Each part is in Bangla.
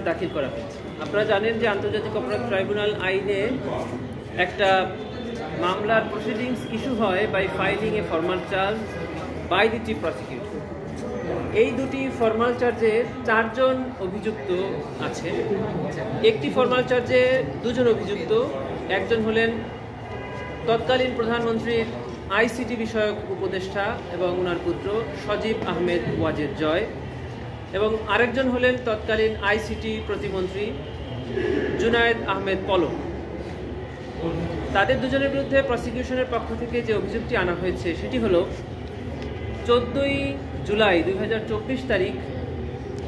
দাখিল করা হয়েছে। আপনারা জানেন যে আন্তর্জাতিক অপরাধ ট্রাইব্যুনাল আইনে একটা মামলার প্রসিডিংস ইস্যু হয় by filing a formal charge by the chief prosecutor. এই দুটি ফর্মাল চার্জে 4 জন অভিযুক্ত আছে। একটি ফর্মাল চার্জে 2 জন অভিযুক্ত, একজন হলেন তৎকালীন প্রধানমন্ত্রীর আইসিটি বিষয়ক উপদেষ্টা এবং ওনার পুত্র সজীব আহমেদ ওয়াজেদ জয়, এবং আরেকজন হলেন তৎকালীন আইসিটি প্রতিমন্ত্রী জুনায়েদ আহমেদ পলক। তাদের দুজনের বিরুদ্ধে প্রসিকিউশনের পক্ষ থেকে যে অভিযোগটি আনা হয়েছে সেটি হলো 14ই জুলাই 2024 তারিখ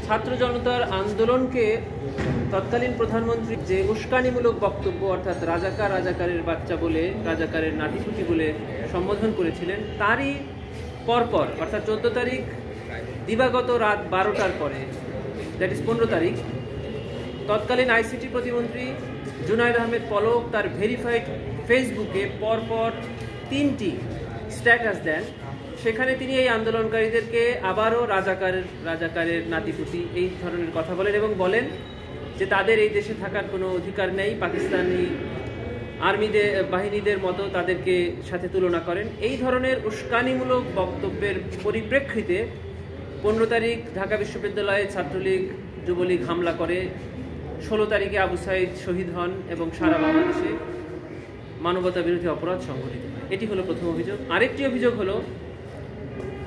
ছাত্র জনতার আন্দোলনকে তৎকালীন প্রধানমন্ত্রী যে উস্কানিমূলক বক্তব্য, অর্থাৎ রাজাকারের বাচ্চা বলে, রাজাকারের নাতিপুতি বলে সম্বোধন করেছিলেন, তারই পরপর অর্থাৎ 14 তারিখ দিবাগত রাত 12টার পরে, দ্যাট ইজ 15 তারিখ, তৎকালীন আইসিটি প্রতিমন্ত্রী জুনায়েদ আহমেদ পলক তার ভেরিফাইড ফেসবুকে পরপর 3টি স্ট্যাটাস দেন। সেখানে তিনি এই আন্দোলনকারীদেরকে আবারও রাজাকারের নাতিপুতি এই ধরনের কথা বলেন এবং বলেন যে তাদের এই দেশে থাকার কোনো অধিকার নেই, পাকিস্তানি বাহিনীদের মতো তাদেরকে সাথে তুলনা করেন। এই ধরনের উস্কানিমূলক বক্তব্যের পরিপ্রেক্ষিতে 15 তারিখ ঢাকা বিশ্ববিদ্যালয়ে ছাত্রলীগ যুবলীগ হামলা করে, 16 তারিখে আবু সাইদ শহীদ হন এবং সারা বাংলাদেশে মানবতা বিরোধী অপরাধ সংঘটিত হয়। এটি হলো প্রথম অভিযোগ। আরেকটি অভিযোগ হলো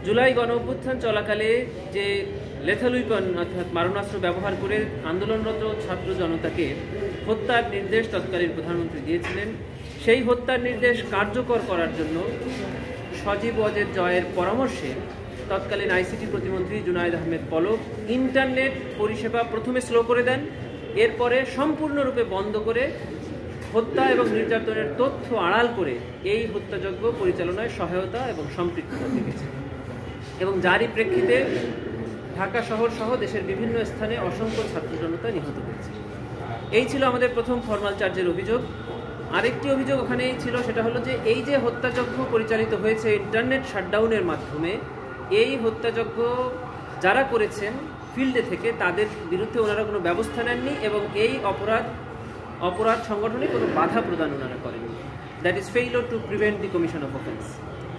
জুলাই গণ অভ্যুত্থান চলাকালে যে লেথাল উইপন অর্থাৎ মারণাস্ত্র ব্যবহার করে আন্দোলনরত ছাত্র জনতাকে হত্যার নির্দেশ তৎকালীন প্রধানমন্ত্রী দিয়েছিলেন। সেই হত্যার নির্দেশ কার্যকর করার জন্য সজীব ওয়াজেদ জয়ের পরামর্শে তৎকালীন আইসিটি প্রতিমন্ত্রী জুনায়েদ আহমেদ পলক ইন্টারনেট পরিষেবা প্রথমে স্লো করে দেন, এরপরে সম্পূর্ণরূপে বন্ধ করে হত্যা এবং নির্যাতনের তথ্য আড়াল করে এই হত্যাযজ্ঞ পরিচালনায় সহায়তা এবং সম্পৃক্ততা দেখেছে, এবং যারই প্রেক্ষিতে ঢাকা শহর সহ দেশের বিভিন্ন স্থানে অসংখ্য ছাত্র জনতা নিহত হয়েছে। এই ছিল আমাদের প্রথম ফর্মাল চার্জের অভিযোগ। আরেকটি অভিযোগ ওখানেই ছিল, সেটা হলো যে এই যে হত্যাযজ্ঞ পরিচালিত হয়েছে ইন্টারনেট শাটডাউনের মাধ্যমে, এই হত্যাযজ্ঞ যারা করেছেন ফিল্ডে থেকে তাদের বিরুদ্ধে ওনারা কোনো ব্যবস্থা নেননি এবং এই অপরাধ সংগঠনে কোনো বাধা প্রদান ওনারা করেননি। That is failure to prevent the commission of offence.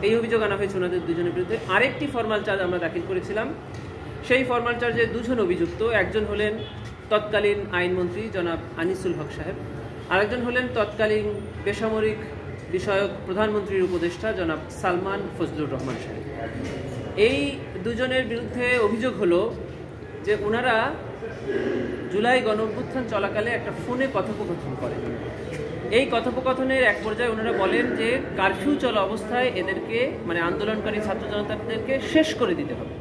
এই অভিযোগ আনা হয়েছে ওনাদের দুজনের বিরুদ্ধে। আরেকটি ফর্মাল চার্জ আমরা দাখিল করেছিলাম। সেই ফর্মাল চার্জে 2 জন অভিযুক্ত, একজন হলেন তৎকালীন আইনমন্ত্রী জনাব আনিসুল হক সাহেব, আরেকজন হলেন তৎকালীন বেসামরিক বিষয়ক প্রধানমন্ত্রীর উপদেষ্টা জনাব সালমান ফজলুর রহমান সাহেব। এই দুজনের বিরুদ্ধে অভিযোগ হলো যে ওনারা জুলাই গণ অভ্যুত্থান চলাকালে একটা ফোনে কথোপকথন করেন। এই কথোপকথনের এক পর্যায়ে ওনারা বলেন যে কারফিউ চলা অবস্থায় এদেরকে, মানে আন্দোলনকারী ছাত্র জনতাদেরকে শেষ করে দিতে হবে।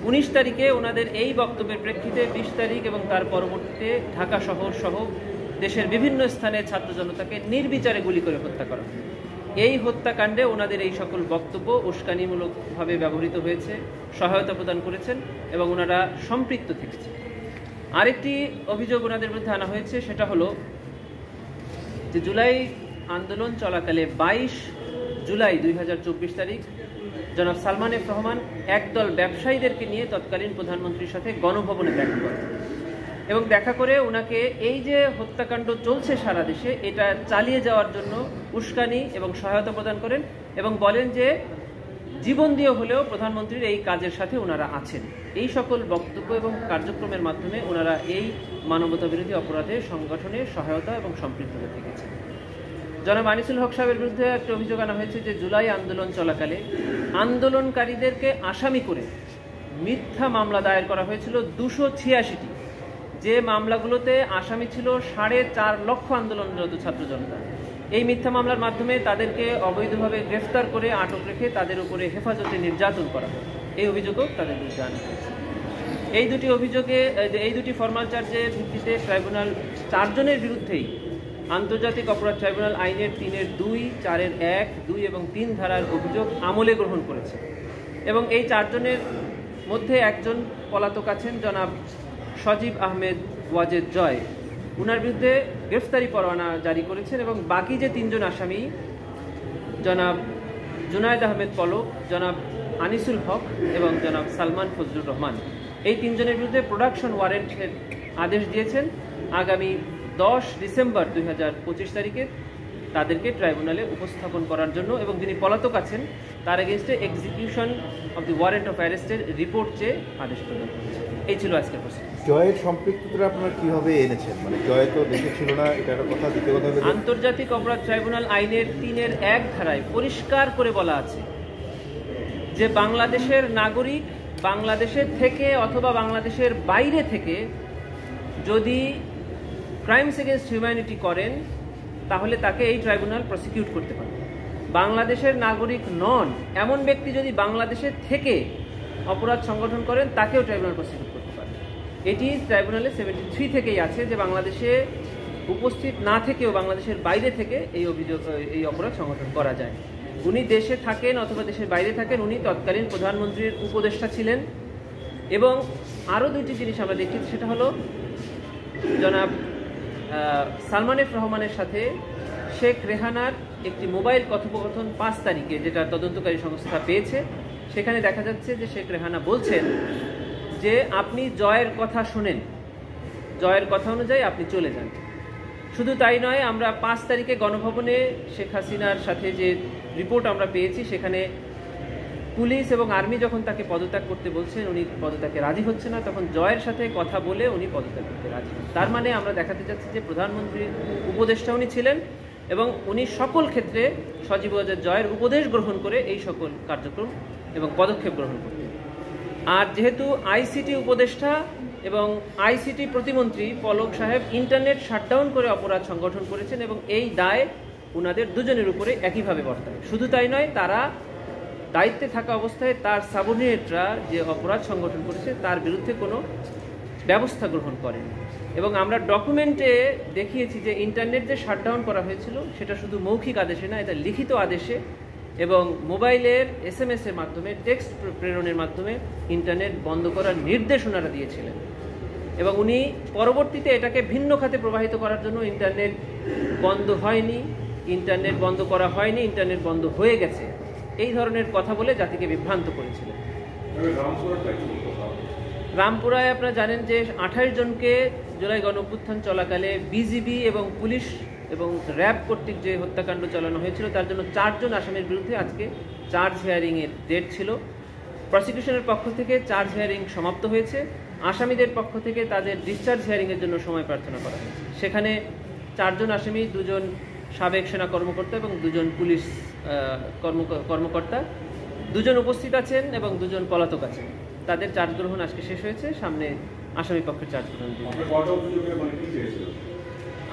19 তারিখে ওনাদের এই বক্তব্যের প্রেক্ষিতে 20 তারিখ এবং তার পরবর্তীতে ঢাকা শহর সহ দেশের বিভিন্ন স্থানে ছাত্র জনতাকে নির্বিচারে গুলি করে হত্যা করা হয়। এই হত্যাকাণ্ডে ওনাদের এই সকল বক্তব্য উস্কানিমূলকভাবে ব্যবহৃত হয়েছে, সহায়তা প্রদান করেছেন এবং ওনারা সম্পৃক্ত থেকেছে। আরেকটি অভিযোগ ওনাদের বিরুদ্ধে আনা হয়েছে, সেটা হলো যে জুলাই আন্দোলন চলাকালে 22 জুলাই 2024 তারিখ জনাব সালমান এফ রহমান একদল ব্যবসায়ীদেরকে নিয়ে তৎকালীন প্রধানমন্ত্রীর সাথে গণভবনে দেখা করেন এবং দেখা করে ওনাকে এই যে হত্যাকাণ্ড চলছে সারা দেশে এটা চালিয়ে যাওয়ার জন্য উস্কানি এবং সহায়তা প্রদান করেন এবং বলেন যে জীবন দিয়ে হলেও প্রধানমন্ত্রীর এই কাজের সাথে ওনারা আছেন। এই সকল বক্তব্য এবং কার্যক্রমের মাধ্যমে ওনারা এই মানবতা বিরোধী অপরাধের সংগঠনে সহায়তা এবং সম্পৃক্ততা থেকেছে। জনাব আনিসুল হক সাহেবের বিরুদ্ধে একটা অভিযোগ আনা হয়েছে যে জুলাই আন্দোলন চলাকালে আন্দোলনকারীদেরকে আসামি করে মিথ্যা মামলা দায়ের করা হয়েছিল 286টি, যে মামলাগুলোতে আসামি ছিল 4.5 লক্ষ আন্দোলনরত ছাত্র জনতা। এই মিথ্যা মামলার মাধ্যমে তাদেরকে অবৈধভাবে গ্রেফতার করে আটক রেখে তাদের উপরে হেফাজতে নির্যাতন করা হয়। এই অভিযোগও তাদের বিরুদ্ধে আনা হয়েছে। এই দুটি ফর্মাল চার্জের ভিত্তিতে ট্রাইব্যুনাল 4 জনের বিরুদ্ধেই আন্তর্জাতিক অপরাধ ট্রাইব্যুনাল আইনের 3-এর 2, 4-এর 1, 2 এবং 3 ধারার অভিযোগ আমলে গ্রহণ করেছে এবং এই 4 জনের মধ্যে একজন পলাতক আছেন জনাব সজীব আহমেদ ওয়াজেদ জয়। উনার বিরুদ্ধে গ্রেফতারি পরোয়ানা জারি করেছেন এবং বাকি যে 3 জন আসামি জনাব জুনায়েদ আহমেদ পলক, জনাব আনিসুল হক এবং জনাব সালমান ফজলুর রহমান, এই 3 জনের বিরুদ্ধে প্রোডাকশন ওয়ারেন্টের আদেশ দিয়েছেন আগামী 10 ডিসেম্বর 2025 তারিখে তাদেরকে ট্রাইব্যুনালে উপস্থাপন করার জন্য, এবং যিনি পলাতক আছেন তার এগেনস্টে execution of the warrant of অ্যারেস্টের রিপোর্ট চেয়ে আদেশ প্রদান করেছে। এই ছিল আজকের প্রশ্ন। জয়ের সম্পৃক্ততা আপনারা কিভাবে এনেছেন? মানে জয় তো দেশে ছিল না, এটা একটা কথা। দ্বিতীয় কথা, আন্তর্জাতিক অপরাধ ট্রাইব্যুনাল আইনের 3-1 ধারায় পরিষ্কার করে বলা আছে যে বাংলাদেশের নাগরিক বাংলাদেশের থেকে অথবা বাংলাদেশের বাইরে থেকে যদি ক্রাইমস এগেনস্ট হিউম্যানিটি করেন তাহলে তাকে এই ট্রাইব্যুনাল প্রসিকিউট করতে পারে। বাংলাদেশের নাগরিক নন এমন ব্যক্তি যদি বাংলাদেশের থেকে অপরাধ সংগঠন করেন তাকেও ট্রাইব্যুনাল প্রসিকিউট করতে পারে। এটি ট্রাইব্যুনালে 73 থেকেই আছে যে বাংলাদেশে উপস্থিত না থেকেও বাংলাদেশের বাইরে থেকে এই অপরাধ সংগঠন করা যায়। উনি দেশে থাকেন অথবা দেশের বাইরে থাকেন, উনি তৎকালীন প্রধানমন্ত্রীর উপদেষ্টা ছিলেন। এবং আরও দুইটি জিনিস আমরা দেখি, সেটা হলো জনাব সালমান এফ রহমানের সাথে শেখ রেহানার একটি মোবাইল কথোপকথন 5 তারিখে, যেটা তদন্তকারী সংস্থা পেয়েছে। সেখানে দেখা যাচ্ছে যে শেখ রেহানা বলছেন যে আপনি জয়ের কথা শোনেন, জয়ের কথা অনুযায়ী আপনি চলে যান। শুধু তাই নয়, আমরা 5 তারিখে গণভবনে শেখ হাসিনার সাথে যে রিপোর্ট আমরা পেয়েছি, সেখানে পুলিশ এবং আর্মি যখন তাকে পদত্যাগ করতে বলছেন উনি পদত্যাগে রাজি হচ্ছে না, তখন জয়ের সাথে কথা বলে উনি পদত্যাগ করতে রাজি। তার মানে আমরা দেখাতে চাচ্ছি যে প্রধানমন্ত্রীর উপদেষ্টা উনি ছিলেন এবং উনি সকল ক্ষেত্রে সজীব ওয়াজেদ জয়ের উপদেশ গ্রহণ করে এই সকল কার্যক্রম এবং পদক্ষেপ গ্রহণ করতেন। আর যেহেতু আইসিটি উপদেষ্টা এবং আইসিটি প্রতিমন্ত্রী পলক সাহেব ইন্টারনেট শাটডাউন করে অপরাধ সংগঠন করেছেন এবং এই দায় উনাদের দুজনের উপরে একইভাবে বর্তায়। শুধু তাই নয়, তারা দায়িত্বে থাকা অবস্থায় তার সাবঅর্ডিনেটরা যে অপরাধ সংগঠন করেছে তার বিরুদ্ধে কোনো ব্যবস্থা গ্রহণ করেন। এবং আমরা ডকুমেন্টে দেখিয়েছি যে ইন্টারনেট যে শাটডাউন করা হয়েছিল সেটা শুধু মৌখিক আদেশে না, এটা লিখিত আদেশে এবং মোবাইলের SMS এর মাধ্যমে, টেক্সট প্রেরণের মাধ্যমে ইন্টারনেট বন্ধ করার নির্দেশ ওনারা দিয়েছিলেন। এবং উনি পরবর্তীতে এটাকে ভিন্ন খাতে প্রবাহিত করার জন্য ইন্টারনেট বন্ধ হয়নি, ইন্টারনেট বন্ধ করা হয়নি, ইন্টারনেট বন্ধ হয়ে গেছে, এই ধরনের কথা বলে জাতিকে বিভ্রান্ত করেছিলেন। রামপুরায় আপনারা জানেন যে 28 জনকে জুলাই গণঅভ্যুত্থান চলাকালে বিজিবি এবং পুলিশ এবং র্যাব কর্তৃক যে হত্যাকাণ্ড চালানো হয়েছিল তার জন্য 4 জন আসামির বিরুদ্ধে আজকে চার্জ হিয়ারিংয়ের ডেট ছিল। প্রসিকিউশনের পক্ষ থেকে চার্জ হিয়ারিং সমাপ্ত হয়েছে, আসামিদের পক্ষ থেকে তাদের ডিসচার্জ হিয়ারিংয়ের জন্য সময় প্রার্থনা করা হয়েছে। সেখানে 4 জন আসামি, 2 জন সাবেক সেনা কর্মকর্তা এবং 2 জন পুলিশ কর্মকর্তা, 2 জন উপস্থিত আছেন এবং 2 জন পলাতক আছেন। তাদের চার্জ গ্রহণ আজকে শেষ হয়েছে, সামনে আসামি পক্ষের চার্জ গ্রহণ।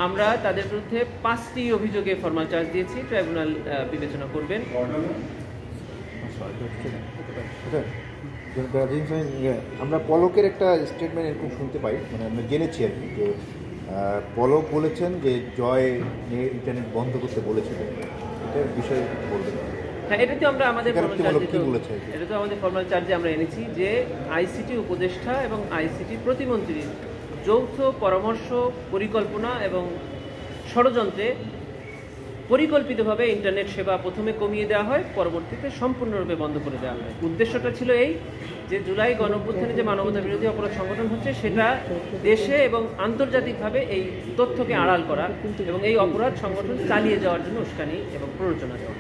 আমরা তাদের বিরুদ্ধে 5টি অভিযোগে ফরমাল চার্জ দিয়েছি, ট্রাইব্যুনাল বিবেচনা করবেন। আমরা পলকের একটা স্টেটমেন্ট এরকম শুনতে পাই, মানে আমরা জেনেছি আর কি, যে পলক বলেছেন যে জয় ইন্টারনেট বন্ধ করতে বলেছিলেন। এটার বিষয়ে বলবেন? হ্যাঁ, এটা তো আমরা আমাদের ফরমাল চার্জে আমরা এনেছি যে আইসিটি উপদেষ্টা এবং আইসিটি প্রতিমন্ত্রীর যৌথ পরামর্শ, পরিকল্পনা এবং ষড়যন্ত্রে পরিকল্পিতভাবে ইন্টারনেট সেবা প্রথমে কমিয়ে দেওয়া হয়, পরবর্তীতে সম্পূর্ণরূপে বন্ধ করে দেওয়া হয়। উদ্দেশ্যটা ছিল এই যে জুলাই গণঅভ্যুত্থানে যে মানবতা বিরোধী অপরাধ সংগঠন হচ্ছে সেটা দেশে এবং আন্তর্জাতিকভাবে এই তথ্যকে আড়াল করা এবং এই অপরাধ সংগঠন চালিয়ে যাওয়ার জন্য উস্কানি এবং প্ররোচনা দেওয়া।